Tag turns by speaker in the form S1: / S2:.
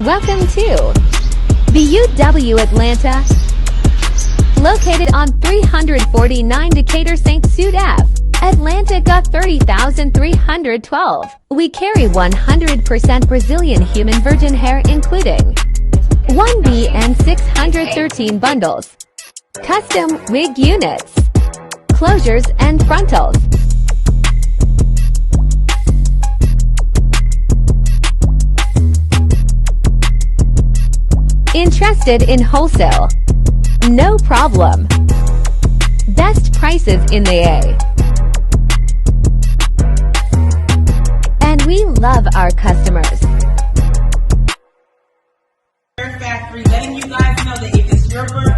S1: Welcome to BUW Atlanta. Located on 349 Decatur St. Sude Ave, Atlanta, 30,312. We carry 100% Brazilian human virgin hair including 1B and 613 bundles, custom wig units, closures and frontals. Interested in wholesale? No problem. Best prices in the A. And we love our customers.
S2: Factory, letting you guys know that if it's your birthday,